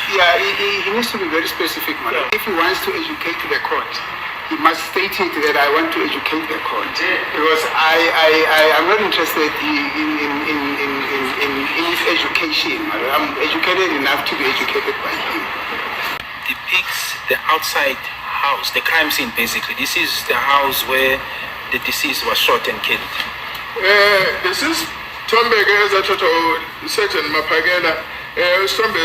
Yeah, he needs to be very specific, man. Yeah. If he wants to educate the court, he must state it that I want to educate the court. Yeah. Because I'm not interested in his education. I'm educated enough to be educated by him. Depicts the outside house, the crime scene basically. This is the house where the deceased was shot and killed. This is Tombeke as a total certain Mapagela. Sombe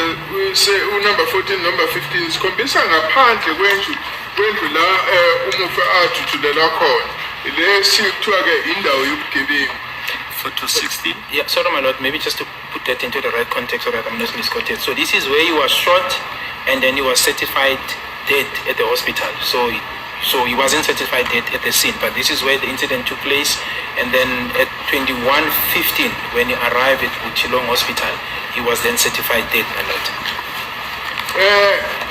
say number 14, number 15 sikhombisa ngaphandle kwendlu la umufi athuthulelwa khona. Lesi kuthiwa ke indawo yobugebengu. Photo 16. Yeah, sorry my lord, maybe just to put that into the right context so that I'm not misquoted. So this is where he was shot and then he was certified dead at the hospital. So he wasn't certified dead at the scene, but this is where the incident took place. And then at 21:15, when he arrived at Uchilong Hospital, he was then certified dead, my lord.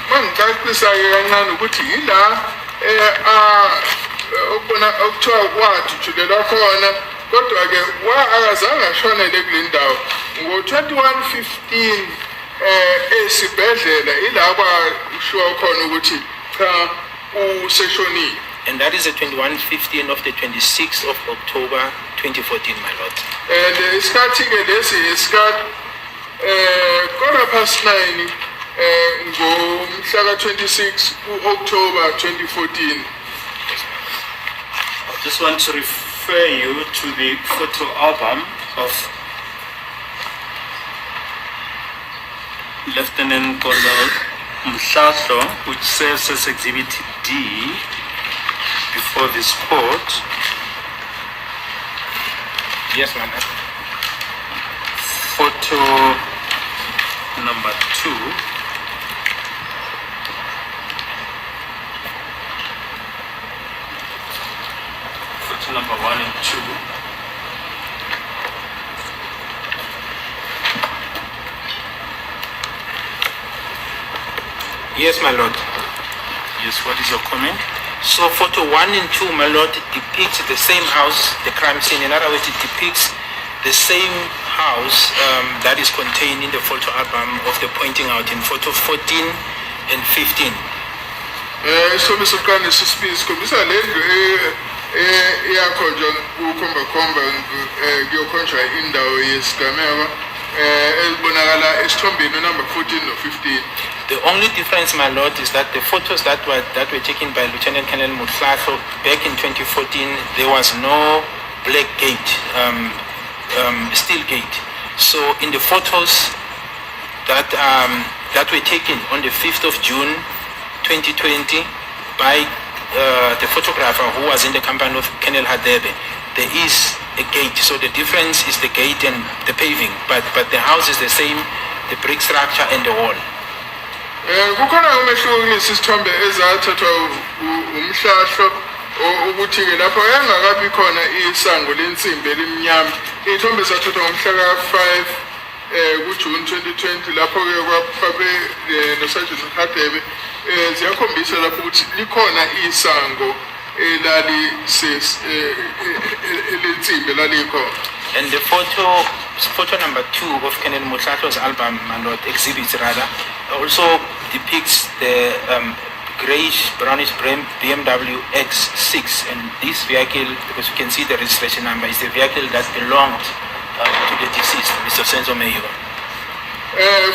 Mangicacisa kancane ukuthi yila ukubona okuthiwa kwathutshulelwa khona kodwa ke akazange ashonele kule ndawo ngo-21:15 esibhedlela ilaba kushiwo khona ukuthi cha useshonile. And that is the 21:15 of the 26th of October 2014, my lord. And isikhathi ke lesi isikhathi 9:15 ngomhla ka-26 October 2014. I just want to refer you to the photo album of Lieutenant Colonel Mshololo, which serves as Exhibit D before this court. Yes, ma'am. Photo number 2. Photo number 1 and 2. Yes, my lord. Yes, what is your comment? So photo 1 and 2, my lord, depicts the same house, the crime scene. In other words, it depicts the same house that is contained in the photo album of the pointing out in photo 14 and 15. So Mr. Kane sikhombisa lendlu eyakhonjwa ukukhomba kuyokhonjwa indawo yesigameko ezibonakala esithombeni number 14 no 15. The only difference, my lord, is that the photos that were taken by Lieutenant Colonel Mshololo back in 2014, there was no black gate, steel gate. So in the photos that were taken on the 5th of June 2020 by the photographer who was in the company of Colonel Hadebe, there is a gate. So the difference is the gate and the paving, but the house is the same, the brick structure and the wall. Kukhona umehluko kulesi sithombe ezathathwa umhlahlo ukuthi ke lapho yangakabi khona isango lensimbi elimnyama. Ithombe sathathwa ngomhla ka-5 kuJune 2020 lapho ke kwafakwe noSergeant Hadebe ziyakhombisa lapho ukuthi likhona isango elensimbi elalikhona. And the photo number 2 of Colonel Mshololo's album, my lord, exhibits rather, also depicts the brownish BMW X6, and this vehicle, because you can see the registration number, is the vehicle that belonged to the deceased, Mr. Senzo Mayo.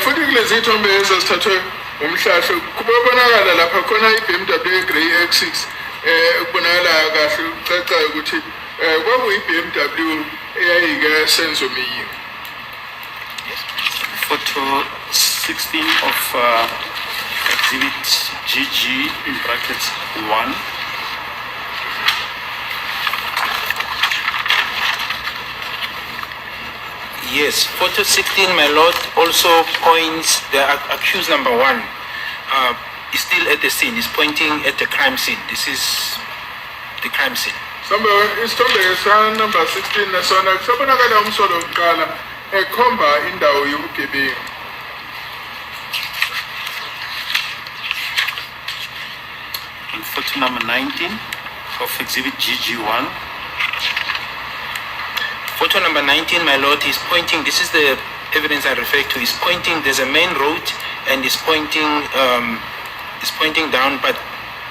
Futhi kulezi ithombe ezazithathwe umhlahlo kubonakala lapha khona iBMW Grey X6 kubonakala kahle ucaca ukuthi kwakuyiBMW eyayike Senzo Mayo. Photo 16 of Exhibit GG in brackets 1. Yes, photo 16, my lord, also points the accused number 1 is still at the scene. Is pointing at the crime scene. This is the crime scene. Isithombe number 16 nasona kusabonakala umsolo wokuqala ekhomba indawo yobugebengu. And photo number 19 of Exhibit GG1. Photo number 19, my lord, is pointing, this is the evidence I refer to, is pointing, there's a main road and is pointing down, but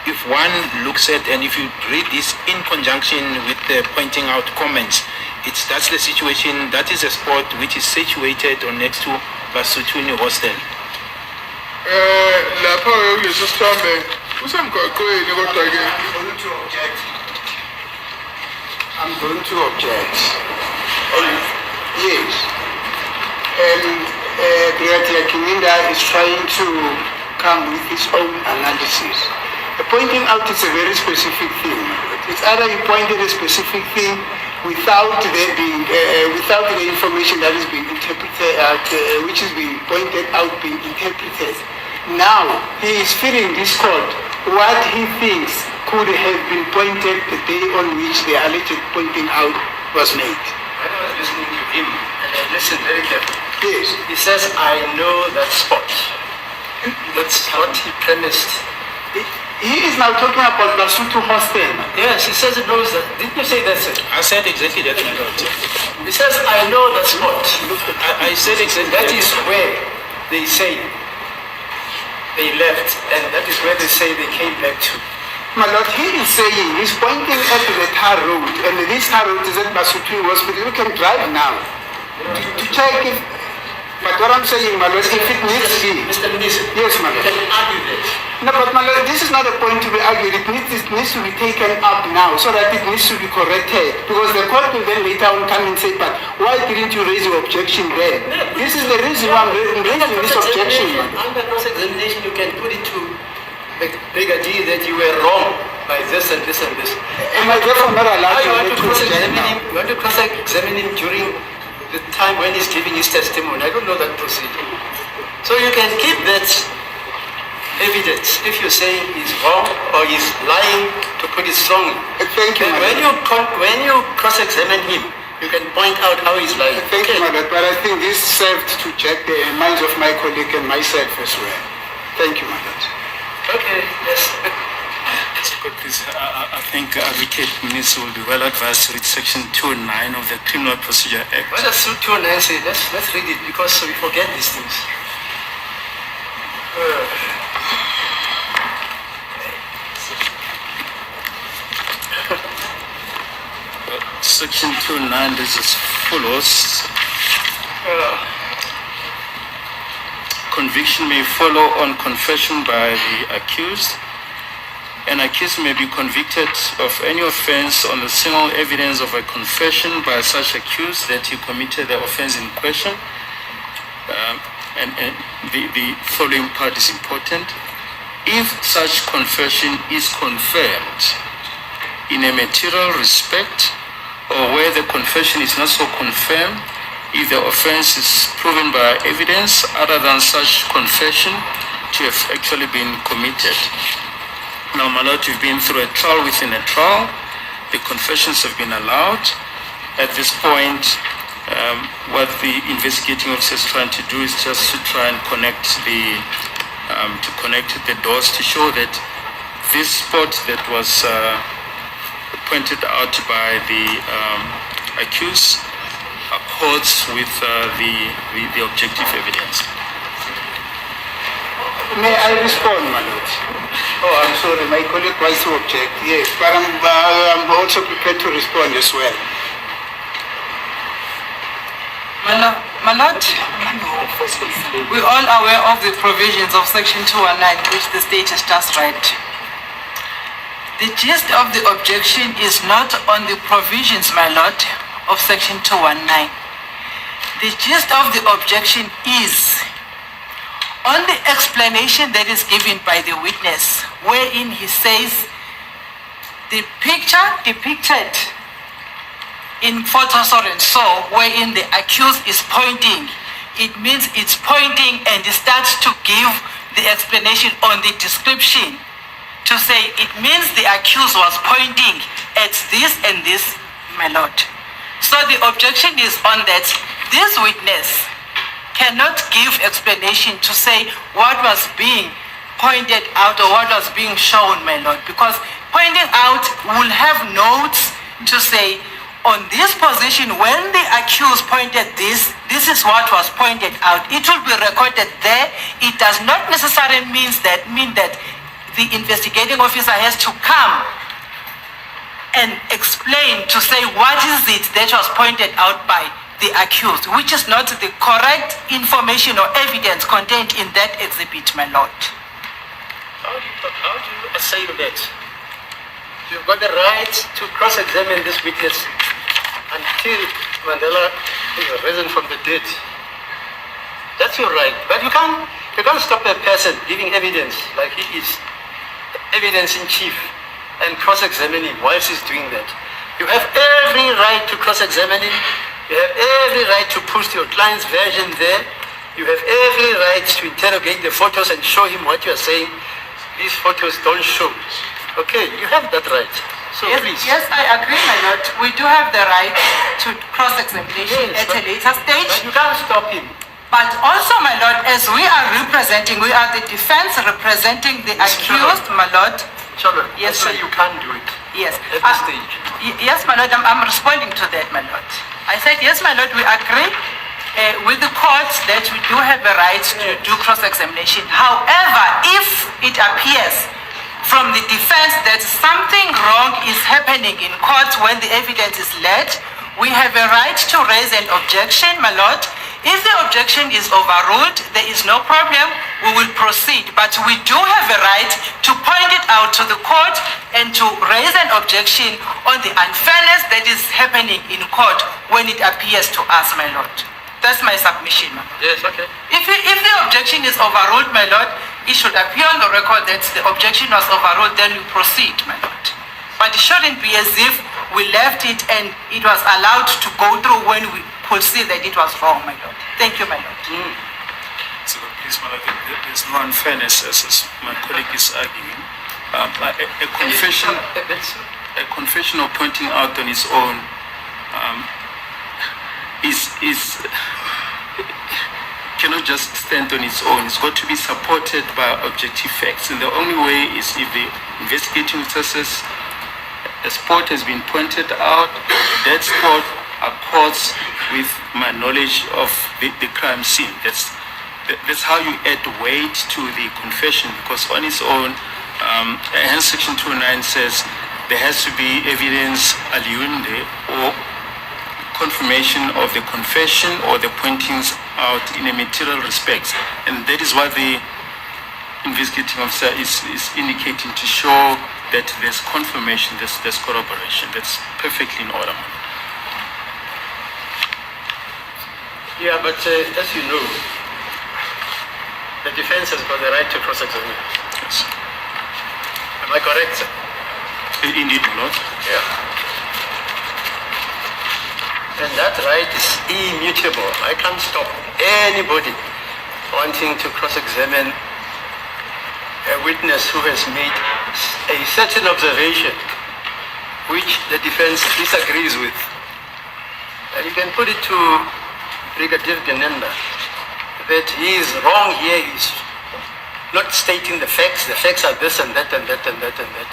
if one looks at, and if you read this in conjunction with the pointing out comments, that's the situation. That is a spot which is situated or next to Basutuni Hostel. Lapho kulesi sithombe usemgwaqweni kodwa ke I'm going to object. Yes. Brigadier Gininda is trying to come with his own analysis. Pointing out is a very specific thing. It's either you pointed a specific thing without there being, without the information that is being interpreted, which is being pointed out being interpreted. Now he is feeding this court what he thinks could have been pointed the day on which the alleged pointing out was made. When I was listening to him, and I listened very carefully, Yes. he says, I know that spot. That's what he premised. He is now talking about Basotho Hostel. Yes, he says he knows that. Didn't you say that's it? I said exactly that. He says, I know that spot. I said exactly That is where they say they left, and that is where they say they came back to. My lord, he is saying, he's pointing at the tar road, and this tar road is at Basotho Hospital. You can drive now to check if, but what I'm saying, my lord, if it needs to be. Mr. MNISI, Yes, my you lord. can argue that. No, but my lord, this is not a point to be argued. It needs to be taken up now so that it needs to be corrected. Because the court will then later on come and say, but why didn't you raise your objection then? This is the reason why I'm raising this objection. Under cross-examination, you can put it to the brigadier that you were wrong by this and this and this. Am I therefore not allowed Now to you want to cross-examine object him. now? You want to cross-examine him during the time when he's giving his testimony. I don't know that procedure. So you can keep that evidence if you say he's wrong or he's lying, to put it strongly. Thank you, And my when you cross-examine him, you can point out how he's lying. Thank you, my lord, but I think this served to check the minds of my colleague and myself as well. Thank you, my lord. Okay, yes. Please, I think Advocate MNISI will be well advised to read Section 209 of the Criminal Procedure Act. What does suit 209 say? Let's read it because we forget these things. Section 209 is as follows. Conviction may follow on confession by the accused. An accused may be convicted of any offense on the single evidence of a confession by such accused that he committed the offense in question. And the following part is important. If such confession is confirmed in a material respect, or where the confession is not so confirmed, if the offense is proven by evidence other than such confession to have actually been committed. Now, my lord, you've been through a trial within a trial. The confessions have been allowed. At this point, what the investigating officer is trying to do is just to try and connect the dots to show that this spot that was pointed out by the accused accords with the objective evidence. May I respond, my lord? Oh, I'm sorry, my colleague wants to object. Yes, but I'm also prepared to respond as well. My lord, we're all aware of the provisions of Section 219, which the state has just read. The gist of the objection is not on the provisions, my lord, of Section 219. The gist of the objection is on the explanation that is given by the witness, wherein he says the picture depicted in photo so and so, wherein the accused is pointing, it means it's pointing, and it starts to give the explanation on the description to say it means the accused was pointing at this and this, my lord. So the objection is on that this witness cannot give explanation to say what was being pointed out or what was being shown, my lord, because pointing out will have notes to say on this position, when the accused pointed this is what was pointed out. It will be recorded there. It does not necessarily mean that the investigating officer has to come and explain to say what is it that was pointed out by the accused, which is not the correct information or evidence contained in that exhibit, my lord. How do you assail that? You've got the right to cross-examine this witness until Mandela is risen from the dead. That's your right. But you can't stop a person giving evidence like he is evidence in chief and cross-examine him whilst he's doing that. You have every right to cross-examine him. You have every right to push your client's version there. You have every right to interrogate the photos and show him what you're saying. These photos don't show. Okay, you have that right. So Yes, please. yes, I agree, my lord. We do have the right to cross-examination Yes, at a later stage. But you can't stop him. But also, my lord, as we are the defense representing the accused, my lord. Mshololo, Yes, I say ma'am. you can't do it Yes. at this stage. Yes, my lord, I'm responding to that, my lord. I said, yes, my lord, we agree with the court that we do have a right to do cross-examination. However, if it appears from the defense that something wrong is happening in court when the evidence is led, we have a right to raise an objection, my lord. If the objection is overruled, there is no problem, we will proceed. But we do have a right to point it out to the court and to raise an objection on the unfairness that is happening in court when it appears to us, my lord. That's my submission, my lord. Yes, okay. If the objection is overruled, my lord, it should appear on the record that the objection was overruled, then we proceed, my lord. But it shouldn't be as if we left it and it was allowed to go through when we could see that it was wrong, my lord. Thank you, my lord. So please, my lord, there's no unfairness as my colleague is arguing. A confession or pointing out on its own cannot just stand on its own. It's got to be supported by objective facts, and the only way is if the investigating officers, a spot has been pointed out, that spot accords with my knowledge of the crime scene. That's how you add weight to the confession, because on its own, hence Section 209 says there has to be evidence aliunde or confirmation of the confession or the pointings out in a material respect. And that is what the investigating officer is indicating, to show that there's confirmation, there's corroboration. That's perfectly in order. Yeah, but as you know, the defense has got the right to cross-examine. Yes. Am I correct, sir? Indeed, my lord. Yeah. And that right is immutable. I can't stop anybody wanting to cross-examine a witness who has made a certain observation which the defense disagrees with. And you can put it to Brigadier Gininda that he is wrong here. He's not stating the facts. The facts are this and that and that and that and that.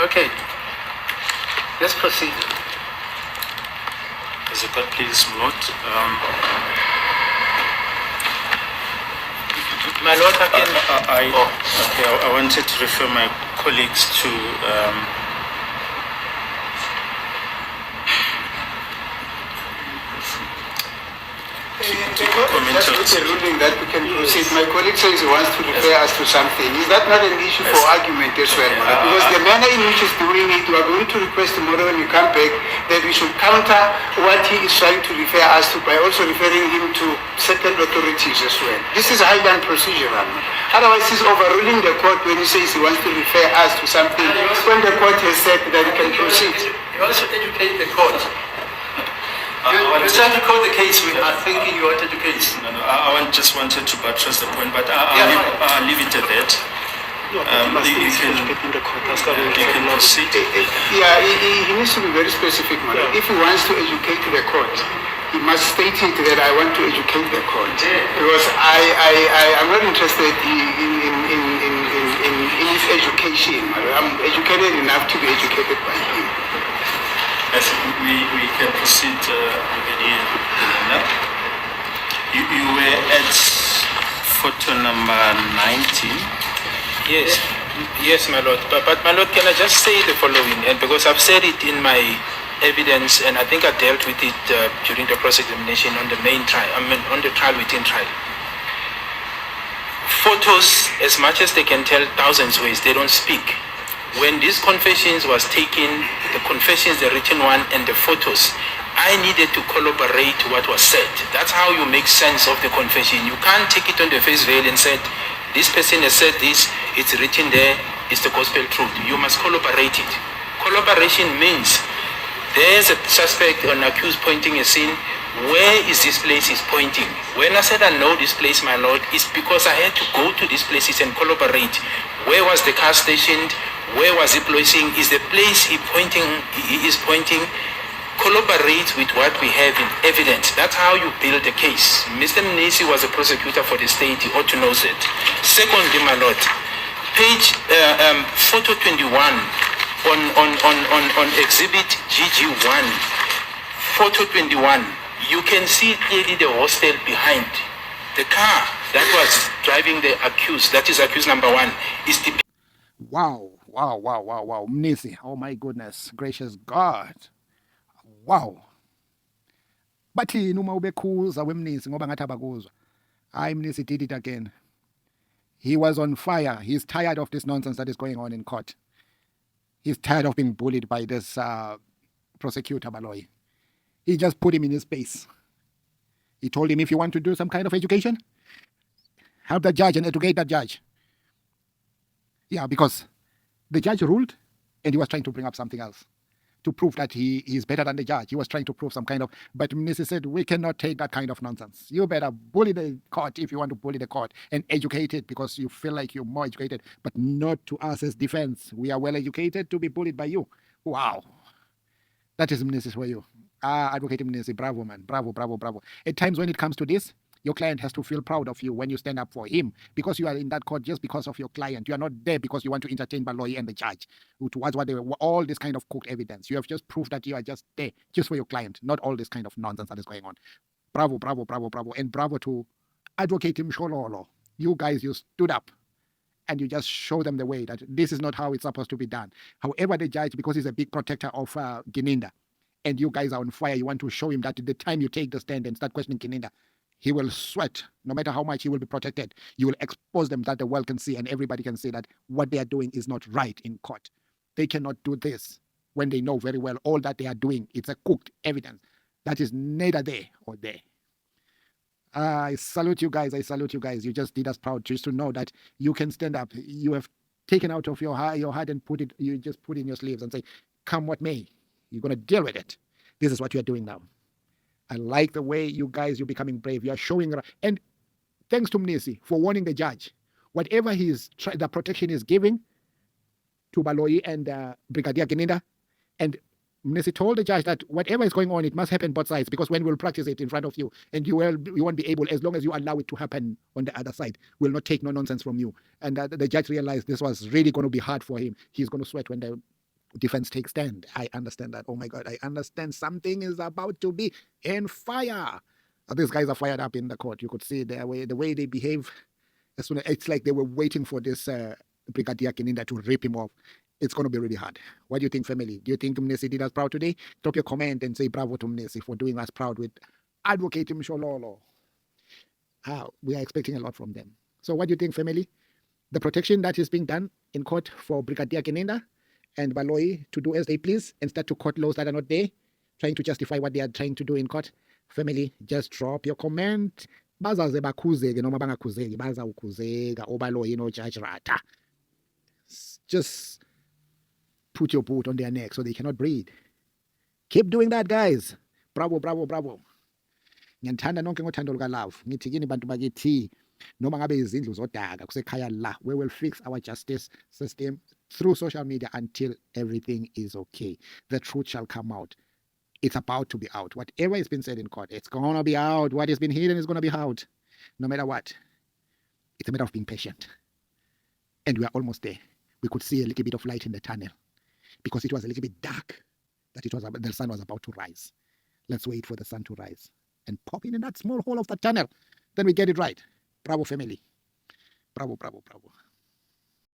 Okay, let's proceed. As a court, please, my lord. My lord, again. I wanted to refer my colleagues to Just a ruling that we can proceed. My colleague says he wants to refer us to something. Is that not an issue for argument as well? Because the manner in which he's doing it, we are going to request tomorrow when we come back that we should counter what he is trying to refer us to by also referring him to certain authorities as well. This is highland procedure. Otherwise, he's overruling the court when he says he wants to refer us to something when the court has said that he can proceed. You also educate the court. You're trying to call the case. We are thinking you wanted the case. No, I just wanted to buttress the point, but I'll leave it at that. You can proceed. Yeah, he needs to be very specific, man. If he wants to educate the court, he must state it that I want to educate the court. Because I'm not interested in his education. I'm educated enough to be educated by him. I think we can proceed, Brigadier Gininda. You were at photo number 19. Yes, my lord. But my lord, can I just say the following? And because I've said it in my evidence, and I think I dealt with it during the cross-examination on the main trial, on the trial within trial. Photos, as much as they can tell thousands ways, they don't speak. When these confessions was taken, the confessions, the written one, and the photos, I needed to corroborate what was said. That's how you make sense of the confession. You can't take it on the face value and say, this person has said this, it's written there, it's the gospel truth. You must corroborate it. Corroboration means there's a suspect or an accused pointing a scene. Where is this place is pointing? When I said I know this place, my lord, it's because I had to go to these places and corroborate. Where was the car stationed? Where was he placing? Is the place he is pointing collaborate with what we have in evidence? That's how you build a case. Mr. MNISI was a prosecutor for the state. He ought to know that. Secondly, my lord, page photo 21 on exhibit GG1, photo 21, you can see clearly the hostel behind. The car that was driving the accused, that is accused number 1, is the... Wow. MNISI. Oh my goodness. Gracious God. Wow. Bathi noma ubekhuza weMNISI ngoba ngathi abakuzwa. Hayi MNISI did it again. He was on fire. He's tired of this nonsense that is going on in court. He's tired of being bullied by this prosecutor BALOI. He just put him in his space. He told him, if you want to do some kind of education, help the judge and educate that judge. Yeah, because the judge ruled and he was trying to bring up something else to prove that he is better than the judge. He was trying to prove some kind of, but MNISI said, we cannot take that kind of nonsense. You better bully the court if you want to bully the court and educate it because you feel like you're more educated, but not to us as defense. We are well educated to be bullied by you. Wow. That is MNISI for you. Advocate MNISI, bravo, man. Bravo. At times when it comes to this, your client has to feel proud of you when you stand up for him because you are in that court just because of your client. You are not there because you want to entertain BALOI and the judge towards what they were, all this kind of cooked evidence. You have just proved that you are just there just for your client, not all this kind of nonsense that is going on. Bravo. And bravo to Advocate Mshololo. You guys, you stood up and you just show them the way that this is not how it's supposed to be done. However, the judge, because he's a big protector of Gininda, and you guys are on fire, you want to show him that the time you take the stand and start questioning Gininda, he will sweat. No matter how much he will be protected, you will expose them that the world can see and everybody can see that what they are doing is not right in court. They cannot do this when they know very well all that they are doing. It's a cooked evidence that is neither there or there. I salute you guys. You just did us proud just to know that you can stand up. You have taken out of your heart and put it, you just put in your sleeves and say, come what may, you're going to deal with it. This is what you are doing now. I like the way you guys, you're becoming brave. You are showing, and thanks to MNISI for warning the judge. Whatever the protection is giving to BALOI and Brigadier Gininda, and MNISI told the judge that whatever is going on, it must happen both sides because when we'll practice it in front of you, and you won't be able, as long as you allow it to happen on the other side, we'll not take no nonsense from you. And the judge realized this was really going to be hard for him. He's going to sweat when the defense takes stand. I understand that. Oh my God, I understand something is about to be in fire. These guys are fired up in the court. You could see the way they behave. It's like they were waiting for this Brigadier Gininda to rip him off. It's going to be really hard. What do you think, family? Do you think MNISI did us proud today? Drop your comment and say bravo to MNISI for doing us proud with Advocate Mshololo. We are expecting a lot from them. So what do you think, family? The protection that is being done in court for Brigadier Gininda and BALOI to do as they please and start to court laws that are not there, trying to justify what they are trying to do in court. Family, just drop your comment. Bazaze bakhuzeke noma bangakhuzeki bazawukhuzeka oBALOI no Judge Rata. Just put your boot on their neck so they cannot breathe. Keep doing that, guys. Bravo. Ngiyathanda nonke ngothando lukaLove. Ngithi kini bantu bakithi noma ngabe izindlu zodaka kusekhaya la, we will fix our justice system through social media until everything is okay. The truth shall come out. It's about to be out. Whatever has been said in court, it's going to be out. What has been hidden is going to be out. No matter what. It's a matter of being patient. And we are almost there. We could see a little bit of light in the tunnel because it was a little bit dark that the sun was about to rise. Let's wait for the sun to rise and pop in that small hole of the tunnel. Then we get it right. Bravo, family. Bravo, bravo, bravo.